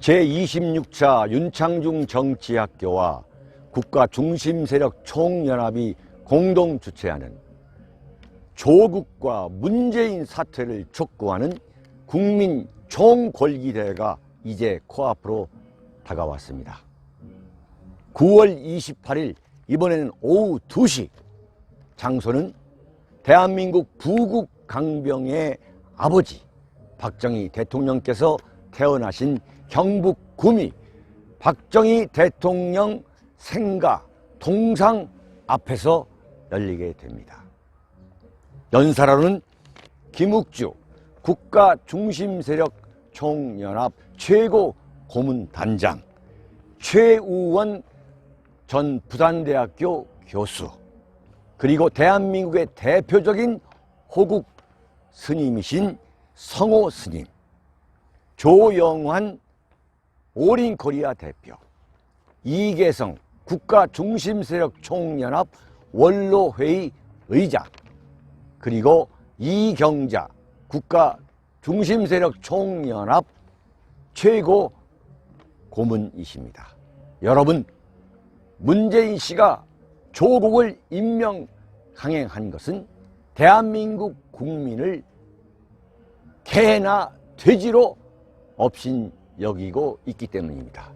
제26차 윤창중 정치학교와 국가중심세력 총연합이 공동 주최하는 조국과 문재인 사퇴를 촉구하는 국민 총궐기대회가 이제 코앞으로 다가왔습니다. 9월 28일 이번에는 오후 2시, 장소는 대한민국 부국 강병의 아버지 박정희 대통령께서 태어나신 경북 구미 박정희 대통령 생가 동상 앞에서 열리게 됩니다. 연사로는 김욱주 국가중심세력 총연합 최고 고문단장, 최우원 전 부산대학교 교수, 그리고 대한민국의 대표적인 호국 스님이신 성호 스님, 조영환 올인코리아 대표, 이계성 국가중심세력 총연합 원로회의 의장, 그리고 이경자 국가중심세력 총연합 최고 고문이십니다. 여러분, 문재인 씨가 조국을 임명 강행한 것은 대한민국 국민을 개나 돼지로 업신 여기고 있기 때문입니다.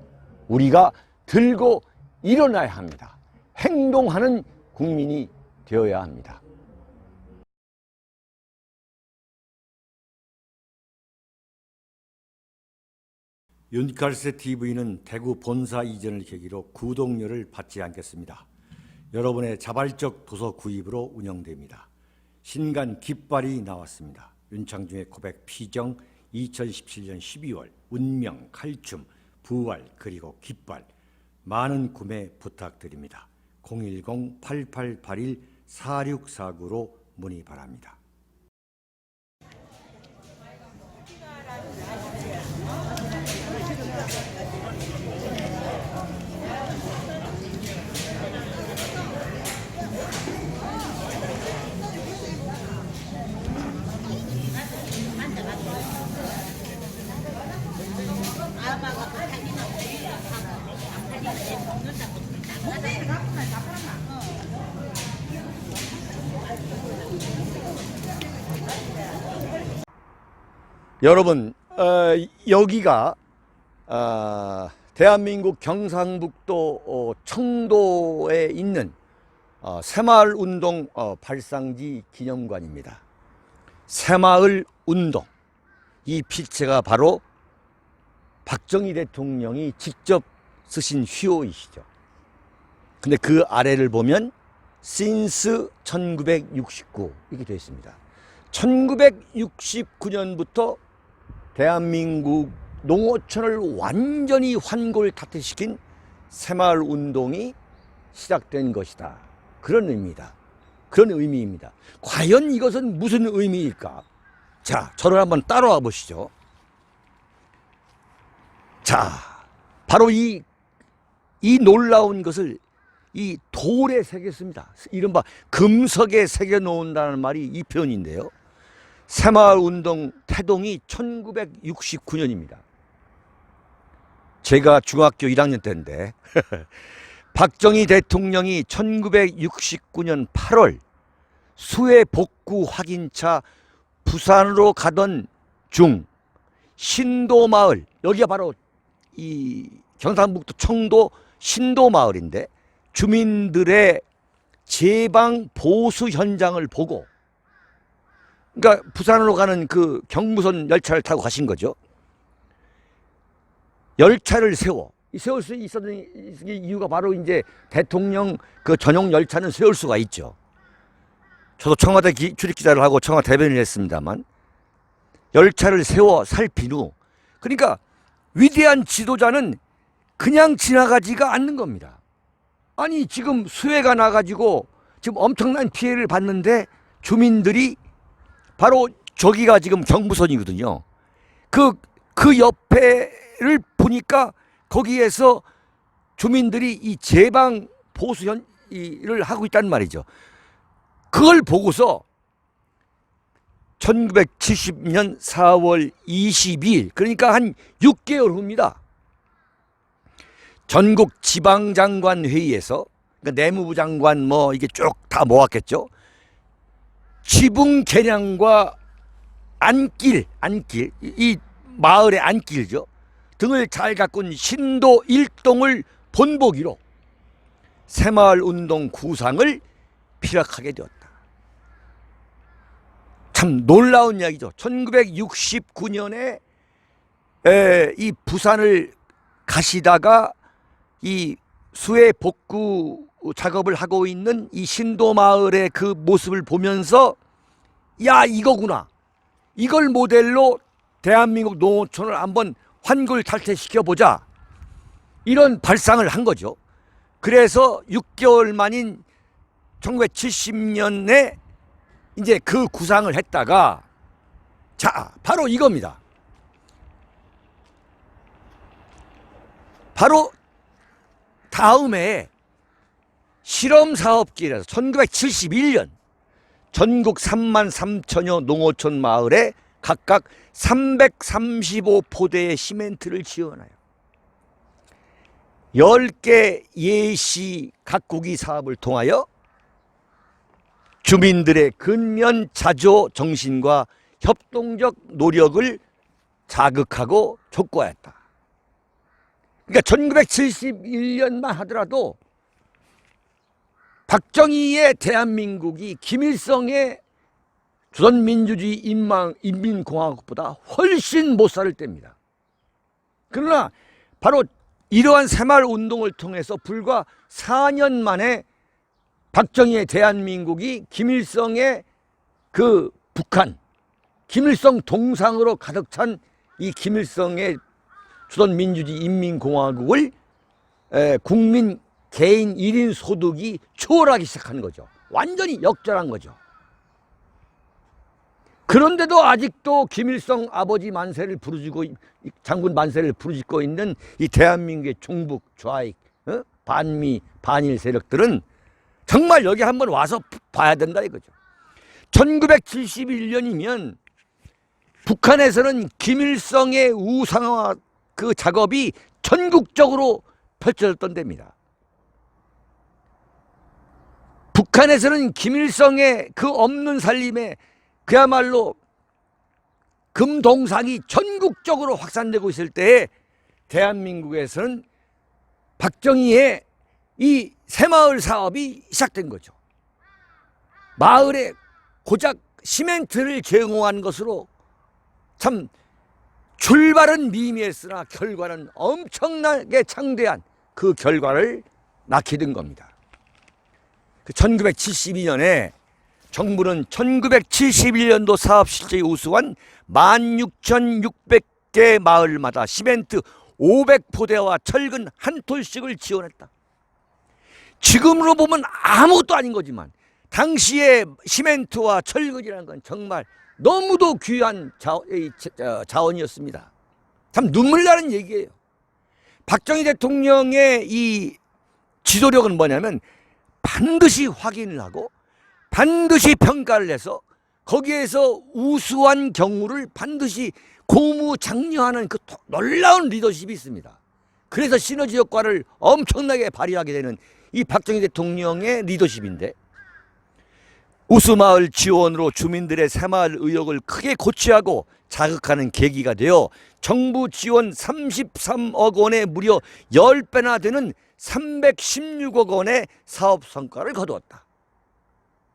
우리가 들고 일어나야 합니다. 행동하는 국민이 되어야 합니다. 윤칼세 TV는 대구 본사 이전을 계기로 구독료를 받지 않겠습니다. 여러분의 자발적 도서 구입으로 운영됩니다. 신간 깃발이 나왔습니다. 윤창중의 고백 피정 2017년 12월 운명, 칼춤, 부활, 그리고 깃발, 많은 구매 부탁드립니다. 010-8881-4649로 문의 바랍니다. 여러분, 여기가 대한민국 경상북도 청도에 있는 새마을운동 발상지 기념관입니다. 새마을운동, 이 필체가 바로 박정희 대통령이 직접 쓰신 휘호이시죠. 근데 그 아래를 보면 since 1969 이렇게 되어 있습니다. 1969년부터 대한민국 농어촌을 완전히 환골탈퇴시킨 새마을운동이 시작된 것이다. 그런 의미다. 그런 의미입니다. 과연 이것은 무슨 의미일까? 자, 저를 한번 따라와 보시죠. 자, 바로 이 놀라운 것을 이 돌에 새겼습니다. 이른바 금석에 새겨 놓는다는 말이 이 표현인데요. 새마을운동 태동이 1969년입니다. 제가 중학교 1학년 때인데 박정희 대통령이 1969년 8월 수해 복구 확인차 부산으로 가던 중 신도마을, 여기가 바로 이 경상북도 청도 신도마을인데, 주민들의 제방 보수 현장을 보고, 그러니까 부산으로 가는 그 경부선 열차를 타고 가신 거죠. 열차를 세울 수 있었던 이유가 바로 이제 대통령 그 전용 열차는 세울 수가 있죠. 저도 청와대 출입기자를 하고 청와대 대변인을 했습니다만, 열차를 세워 살핀 후, 그러니까 위대한 지도자는 그냥 지나가지가 않는 겁니다. 아니, 지금 수해가 나가지고 지금 엄청난 피해를 봤는데 주민들이 바로 저기가 지금 경부선이거든요. 그 옆에를 보니까 거기에서 주민들이 이 제방 보수를 하고 있다는 말이죠. 그걸 보고서 1970년 4월 22일, 그러니까 한 6개월 후입니다. 전국 지방장관 회의에서, 그러니까 내무부 장관 뭐 이게 쭉 다 모았겠죠. 지붕 개량과 안길 이 마을의 안길죠 등을 잘 가꾼 신도 1동을 본보기로 새마을 운동 구상을 피력하게 되었다. 참 놀라운 이야기죠. 1969년에 이 부산을 가시다가 이 수해 복구 작업을 하고 있는 이 신도 마을의 그 모습을 보면서 야, 이거구나. 이걸 모델로 대한민국 농어촌을 한번 환골탈태시켜보자. 이런 발상을 한 거죠. 그래서 6개월 만인 1970년에 이제 그 구상을 했다가, 자, 바로 이겁니다. 바로 다음에 실험사업기에서 1971년 전국 3만 3천여 농어촌 마을에 각각 335포대의 시멘트를 지원하여 10개 예시 가꾸기 사업을 통하여 주민들의 근면 자조 정신과 협동적 노력을 자극하고 촉구하였다. 그러니까 1971년만 하더라도 박정희의 대한민국이 김일성의 조선민주주의 인민공화국보다 훨씬 못 살 때입니다. 그러나 바로 이러한 새마을운동을 통해서 불과 4년 만에 박정희의 대한민국이 김일성의 그 북한, 김일성 동상으로 가득 찬 이 김일성의 조선민주주의 인민공화국을 국민 개인 1인 소득이 초월하기 시작한 거죠. 완전히 역전한 거죠. 그런데도 아직도 김일성 아버지 만세를 부르짖고, 장군 만세를 부르짖고 있는 이 대한민국의 종북, 좌익, 반미, 반일 세력들은 정말 여기 한번 와서 봐야 된다 이거죠. 1971년이면 북한에서는 김일성의 우상화 그 작업이 전국적으로 펼쳐졌던 때입니다. 북한에서는 김일성의 그 없는 살림에 그야말로 금동상이 전국적으로 확산되고 있을 때에 대한민국에서는 박정희의 이 새마을 사업이 시작된 거죠. 마을에 고작 시멘트를 제공한 것으로 참 출발은 미미했으나 결과는 엄청나게 창대한 그 결과를 낳게 된 겁니다. 1972년에 정부는 1971년도 사업 실적이 우수한 16,600개 마을마다 시멘트 500포대와 철근 한 톨씩을 지원했다. 지금으로 보면 아무것도 아닌 거지만 당시에 시멘트와 철근이라는 건 정말 너무도 귀한 자원이었습니다. 참 눈물 나는 얘기예요. 박정희 대통령의 이 지도력은 뭐냐면 반드시 확인을 하고 반드시 평가를 해서 거기에서 우수한 경우를 반드시 고무장려하는 그 놀라운 리더십이 있습니다. 그래서 시너지 효과를 엄청나게 발휘하게 되는 이 박정희 대통령의 리더십인데, 우수마을 지원으로 주민들의 새마을 의욕을 크게 고취하고 자극하는 계기가 되어 정부 지원 33억 원에 무려 10배나 되는 316억 원의 사업 성과를 거두었다.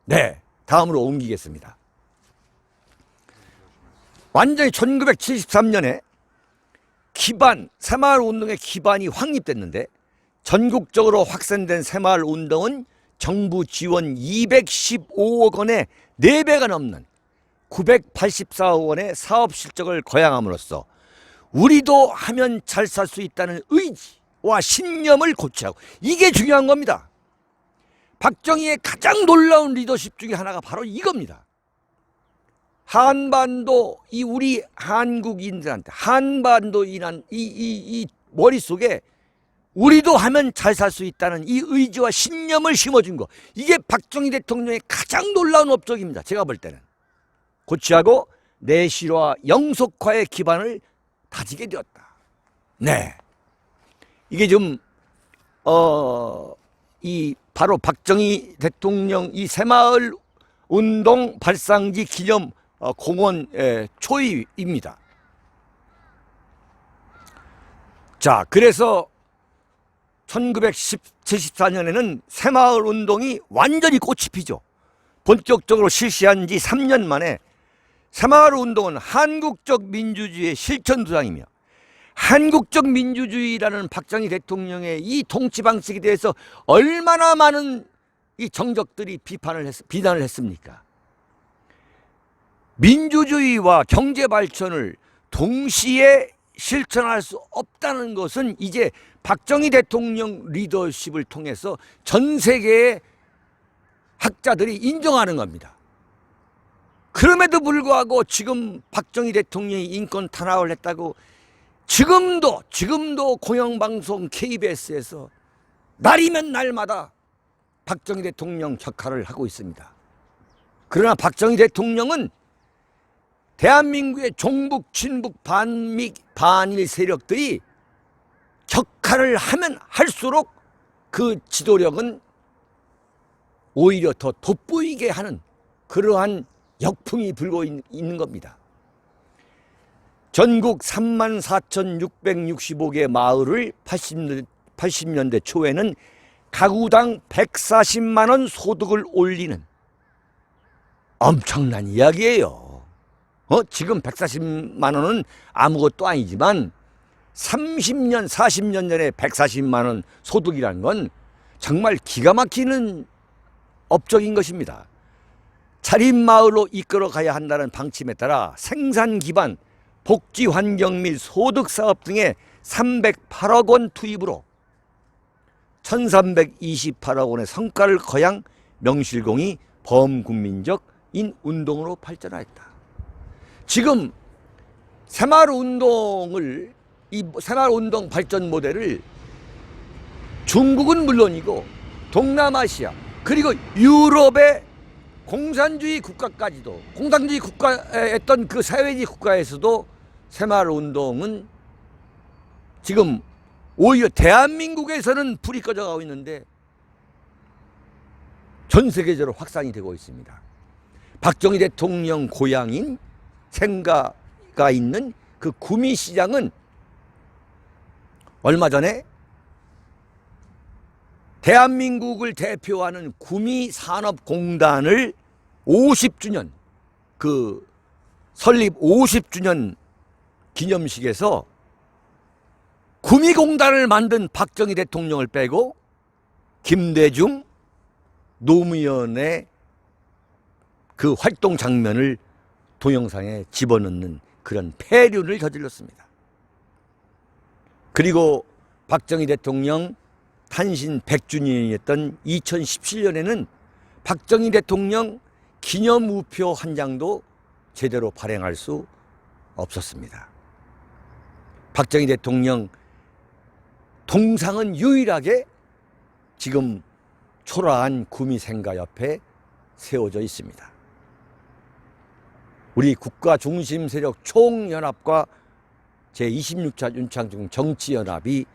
네, 다음으로 옮기겠습니다. 완전히 1973년에 새마을 운동의 기반이 확립됐는데, 전국적으로 확산된 새마을 운동은 정부 지원 215억 원에 4배가 넘는 984억 원의 사업 실적을 거양함으로써 우리도 하면 잘 살 수 있다는 의지와 신념을 고취하고, 이게 중요한 겁니다. 박정희의 가장 놀라운 리더십 중에 하나가 바로 이겁니다. 한반도, 이 우리 한국인들한테 한반도인한 이 머릿속에 우리도 하면 잘 살 수 있다는 이 의지와 신념을 심어준 거, 이게 박정희 대통령의 가장 놀라운 업적입니다. 제가 볼 때는. 고취하고 내실화 영속화의 기반을 다지게 되었다. 네, 이게 좀 이 바로 박정희 대통령 이 새마을 운동 발상지 기념 공원 초입입니다. 자, 그래서 1974년에는 새마을 운동이 완전히 꽃이 피죠. 본격적으로 실시한 지 3년 만에 새마을 운동은 한국적 민주주의의 실천도장이며 한국적 민주주의라는 박정희 대통령의 이 통치 방식에 대해서 얼마나 많은 이 정적들이 비난을 했습니까? 민주주의와 경제 발전을 동시에 실천할 수 없다는 것은 이제 박정희 대통령 리더십을 통해서 전 세계의 학자들이 인정하는 겁니다. 그럼에도 불구하고 지금 박정희 대통령이 인권 탄압을 했다고 지금도 공영방송 KBS에서 날이면 날마다 박정희 대통령 격하를 하고 있습니다. 그러나 박정희 대통령은 대한민국의 종북, 친북, 반일 세력들이 격하를 하면 할수록 그 지도력은 오히려 더 돋보이게 하는 그러한 역풍이 불고 있는 겁니다. 전국 34,665개 마을을 80년대 초에는 가구당 140만 원 소득을 올리는 엄청난 이야기예요. 지금 140만 원은 아무것도 아니지만 30년, 40년 전에 140만 원 소득이라는 건 정말 기가 막히는 업적인 것입니다. 자립마을로 이끌어 가야 한다는 방침에 따라 생산 기반, 복지 환경 및 소득 사업 등에 308억 원 투입으로 1328억 원의 성과를 거양 명실공히 범국민적인 운동으로 발전하였다. 지금 새마을운동 발전 모델을 중국은 물론이고 동남아시아 그리고 유럽의 공산주의 국가까지도 공산주의 국가였던 그 사회주의 국가에서도 새마을운동은 지금 오히려 대한민국에서는 불이 꺼져가고 있는데 전 세계적으로 확산이 되고 있습니다. 박정희 대통령 고향인 생가가 있는 그 구미시장은 얼마 전에 대한민국을 대표하는 구미산업공단을 50주년 그 설립 50주년 기념식에서 구미공단을 만든 박정희 대통령을 빼고 김대중 노무현의 그 활동 장면을 동영상에 집어넣는 그런 폐륜을 저질렀습니다. 그리고 박정희 대통령 탄신 100주년이었던 2017년에는 박정희 대통령 기념우표 한 장도 제대로 발행할 수 없었습니다. 박정희 대통령 동상은 유일하게 지금 초라한 구미생가 옆에 세워져 있습니다. 우리 국가 중심 세력 총연합과 제26차 윤창중 정치연합이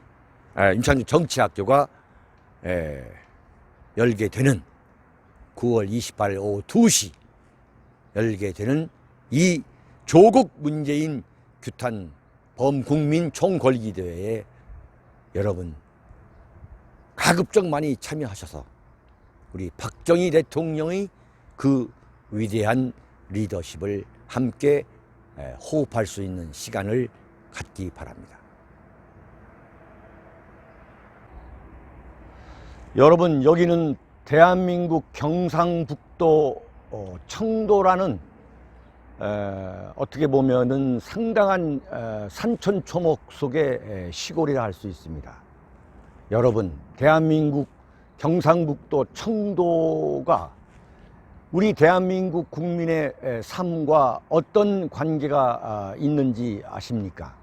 윤창중 정치학교가 열게 되는 9월 28일 오후 2시 열게 되는 이 조국 문재인 규탄 범국민 총궐기대회에 여러분 가급적 많이 참여하셔서 우리 박정희 대통령의 그 위대한 리더십을 함께 호흡할 수 있는 시간을 갖기 바랍니다. 여러분, 여기는 대한민국 경상북도 청도라는 어떻게 보면은 상당한 산천초목 속의 시골이라 할 수 있습니다. 여러분, 대한민국 경상북도 청도가 우리 대한민국 국민의 삶과 어떤 관계가 있는지 아십니까?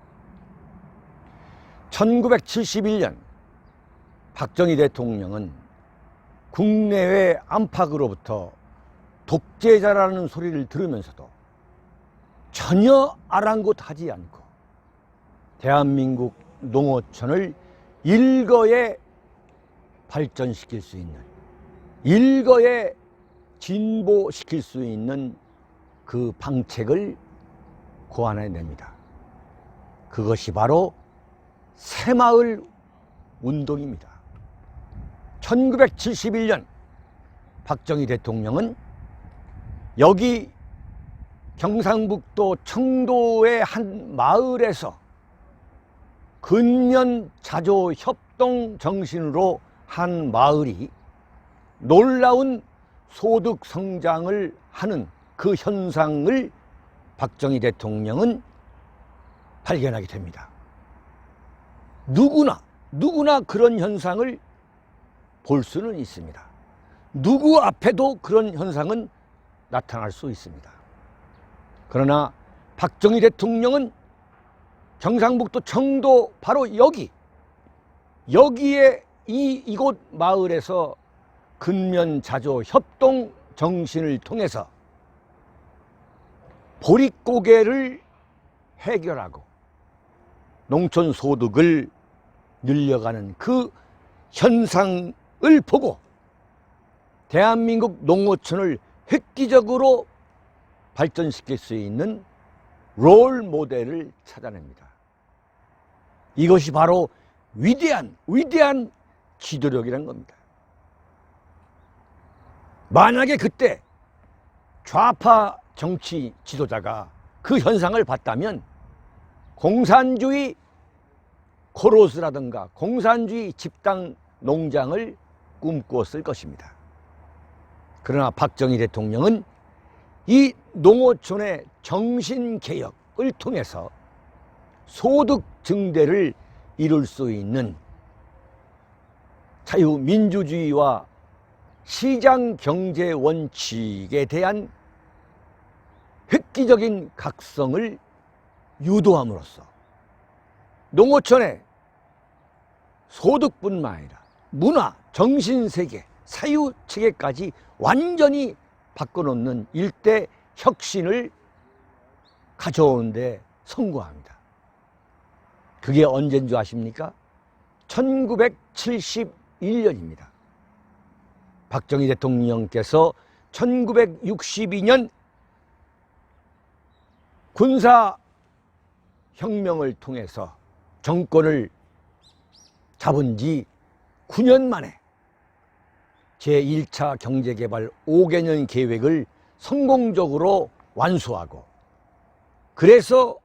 1971년 박정희 대통령은 국내외 안팎으로부터 독재자라는 소리를 들으면서도 전혀 아랑곳하지 않고 대한민국 농어촌을 일거에 발전시킬 수 있는, 일거에 진보시킬 수 있는 그 방책을 고안해냅니다. 그것이 바로 새마을 운동입니다. 1971년 박정희 대통령은 여기 경상북도 청도의 한 마을에서 근면자조 협동 정신으로 한 마을이 놀라운 소득 성장을 하는 그 현상을 박정희 대통령은 발견하게 됩니다. 누구나 그런 현상을 볼 수는 있습니다. 누구 앞에도 그런 현상은 나타날 수 있습니다. 그러나 박정희 대통령은 경상북도 청도 바로 여기에 이곳 마을에서 근면자조 협동 정신을 통해서 보릿고개를 해결하고 농촌 소득을 늘려가는 그 현상을 보고 대한민국 농어촌을 획기적으로 발전시킬 수 있는 롤 모델을 찾아냅니다. 이것이 바로 위대한 지도력이라는 겁니다. 만약에 그때 좌파 정치 지도자가 그 현상을 봤다면 공산주의 코로스라든가 공산주의 집단 농장을 꿈꾸었을 것입니다. 그러나 박정희 대통령은 이 농어촌의 정신개혁을 통해서 소득 증대를 이룰 수 있는 자유민주주의와 시장경제 원칙에 대한 획기적인 각성을 유도함으로써 농어촌의 소득뿐만 아니라 문화, 정신세계, 사유체계까지 완전히 바꿔놓는 일대 혁신을 가져오는데 성공합니다. 그게 언제인 줄 아십니까? 1971년입니다. 박정희 대통령께서 1962년 군사혁명을 통해서 정권을 잡은 지 9년 만에 제1차 경제개발 5개년 계획을 성공적으로 완수하고, 그래서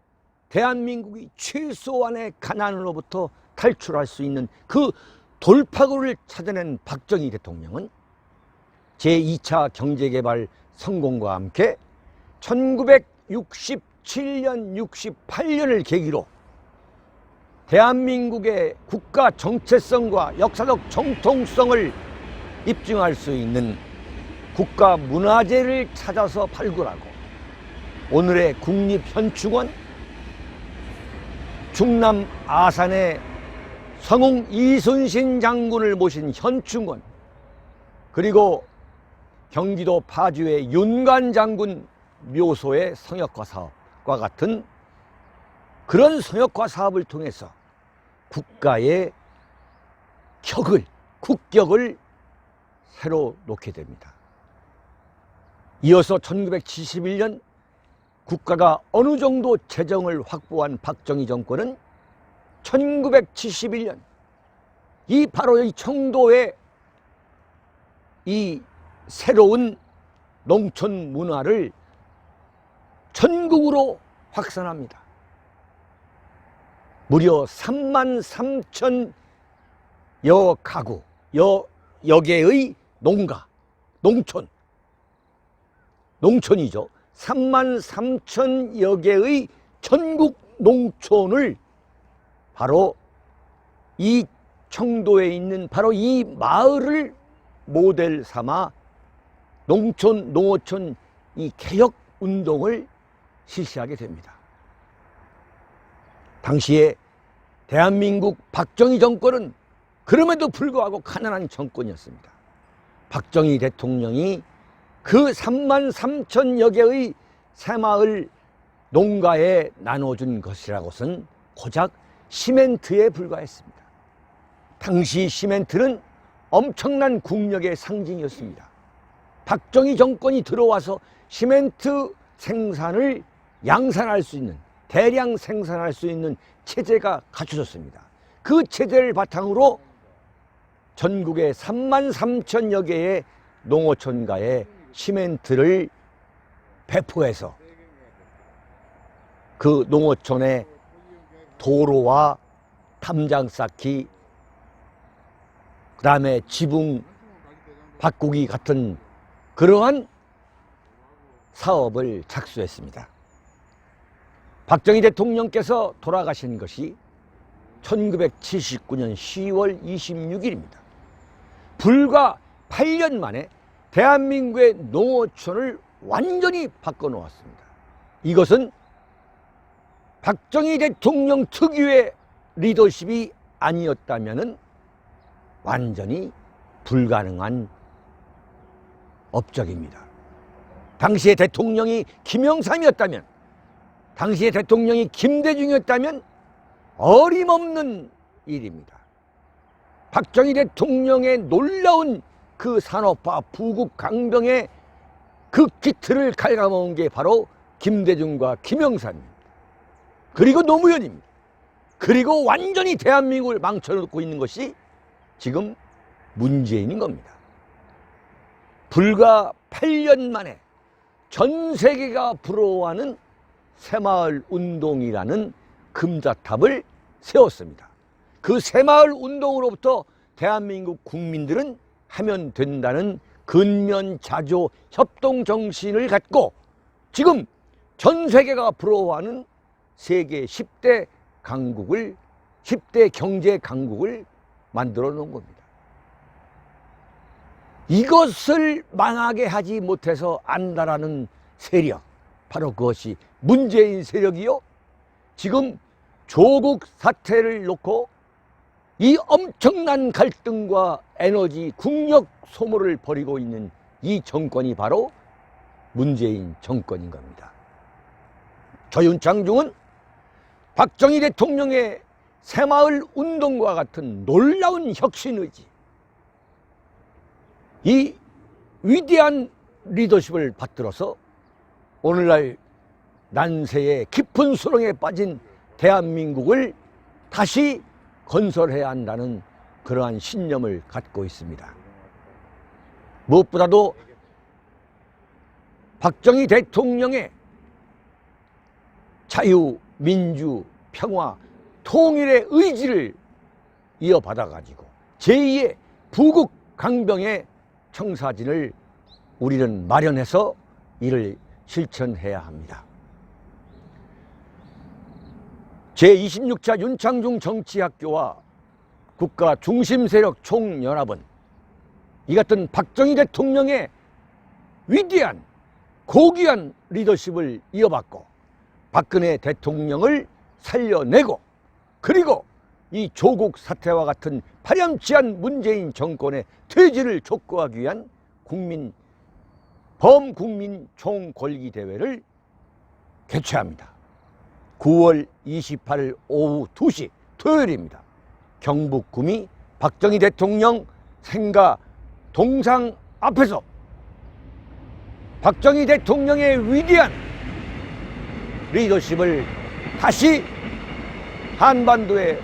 대한민국이 최소한의 가난으로부터 탈출할 수 있는 그 돌파구를 찾아낸 박정희 대통령은 제2차 경제개발 성공과 함께 1967년, 68년을 계기로 대한민국의 국가 정체성과 역사적 정통성을 입증할 수 있는 국가 문화재를 찾아서 발굴하고 오늘의 국립현충원, 충남 아산의 성웅 이순신 장군을 모신 현충원, 그리고 경기도 파주의 윤관 장군 묘소의 성역화 사업과 같은 그런 성역화 사업을 통해서 국가의 국격을 새로 놓게 됩니다. 이어서 1971년 국가가 어느 정도 재정을 확보한 박정희 정권은 1971년 바로 이 청도의 이 새로운 농촌 문화를 전국으로 확산합니다. 무려 3만 3천여 가구, 여개의 농촌이죠. 3만 3천여 개의 전국 농촌을 바로 이 청도에 있는 바로 이 마을을 모델 삼아 농어촌 이 개혁 운동을 실시하게 됩니다. 당시에 대한민국 박정희 정권은 그럼에도 불구하고 가난한 정권이었습니다. 박정희 대통령이 그 3만 3천여 개의 새마을 농가에 나눠준 것이라고는 고작 시멘트에 불과했습니다. 당시 시멘트는 엄청난 국력의 상징이었습니다. 박정희 정권이 들어와서 시멘트 생산을 양산할 수 있는, 대량 생산할 수 있는 체제가 갖춰졌습니다. 그 체제를 바탕으로 전국에 33,000여 개의 농어촌가에 시멘트를 배포해서 그 농어촌의 도로와 담장 쌓기, 그 다음에 지붕 바꾸기 같은 그러한 사업을 착수했습니다. 박정희 대통령께서 돌아가신 것이 1979년 10월 26일입니다. 불과 8년 만에 대한민국의 농어촌을 완전히 바꿔놓았습니다. 이것은 박정희 대통령 특유의 리더십이 아니었다면 완전히 불가능한 업적입니다. 당시의 대통령이 김영삼이었다면, 당시의 대통령이 김대중이었다면 어림없는 일입니다. 박정희 대통령의 놀라운 그 산업화 부국 강병의 그 기틀을 갉아먹은 게 바로 김대중과 김영삼입니다. 그리고 노무현입니다. 그리고 완전히 대한민국을 망쳐놓고 있는 것이 지금 문재인인 겁니다. 불과 8년 만에 전 세계가 부러워하는 새마을 운동이라는 금자탑을 세웠습니다. 그 새마을 운동으로부터 대한민국 국민들은 하면 된다는 근면자조 협동 정신을 갖고 지금 전 세계가 부러워하는 세계 10대 강국을, 10대 경제 강국을 만들어 놓은 겁니다. 이것을 망하게 하지 못해서 안다라는 세력, 바로 그것이 문재인 세력이요. 지금 조국 사태를 놓고 이 엄청난 갈등과 에너지, 국력 소모를 벌이고 있는 이 정권이 바로 문재인 정권인 겁니다. 조윤창중은 박정희 대통령의 새마을 운동과 같은 놀라운 혁신의지, 이 위대한 리더십을 받들어서 오늘날 난세의 깊은 수렁에 빠진 대한민국을 다시 건설해야 한다는 그러한 신념을 갖고 있습니다. 무엇보다도 박정희 대통령의 자유, 민주, 평화, 통일의 의지를 이어받아가지고 제2의 부국 강병의 청사진을 우리는 마련해서 이를 실천해야 합니다. 제26차 윤창중 정치학교와 국가 중심세력 총연합은 이 같은 박정희 대통령의 위대한 고귀한 리더십을 이어받고 박근혜 대통령을 살려내고, 그리고 이 조국 사태와 같은 파렴치한 문재인 정권의 퇴진을 촉구하기 위한 범국민 총궐기 대회를 개최합니다. 9월 28일 오후 2시 토요일입니다. 경북 구미 박정희 대통령 생가 동상 앞에서 박정희 대통령의 위대한 리더십을 다시 한반도에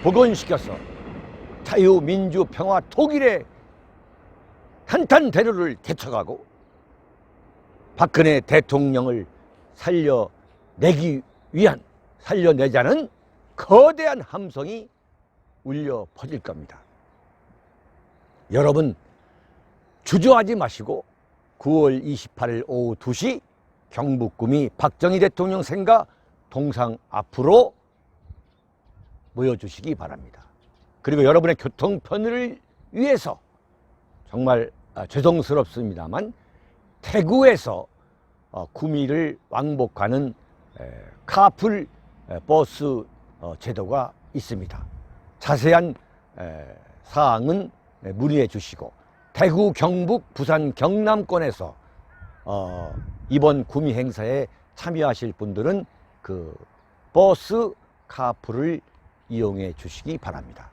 복원시켜서 자유, 민주, 평화, 통일의 탄탄대로를 개척하고 박근혜 대통령을 살려내자는 거대한 함성이 울려 퍼질 겁니다. 여러분 주저하지 마시고 9월 28일 오후 2시 경북 구미 박정희 대통령 생가 동상 앞으로 모여주시기 바랍니다. 그리고 여러분의 교통 편의를 위해서 정말 죄송스럽습니다만 대구에서 구미를 왕복하는 카풀 버스 제도가 있습니다. 자세한 사항은 문의해 주시고, 대구, 경북, 부산, 경남권에서 이번 구미 행사에 참여하실 분들은 그 버스 카풀을 이용해 주시기 바랍니다.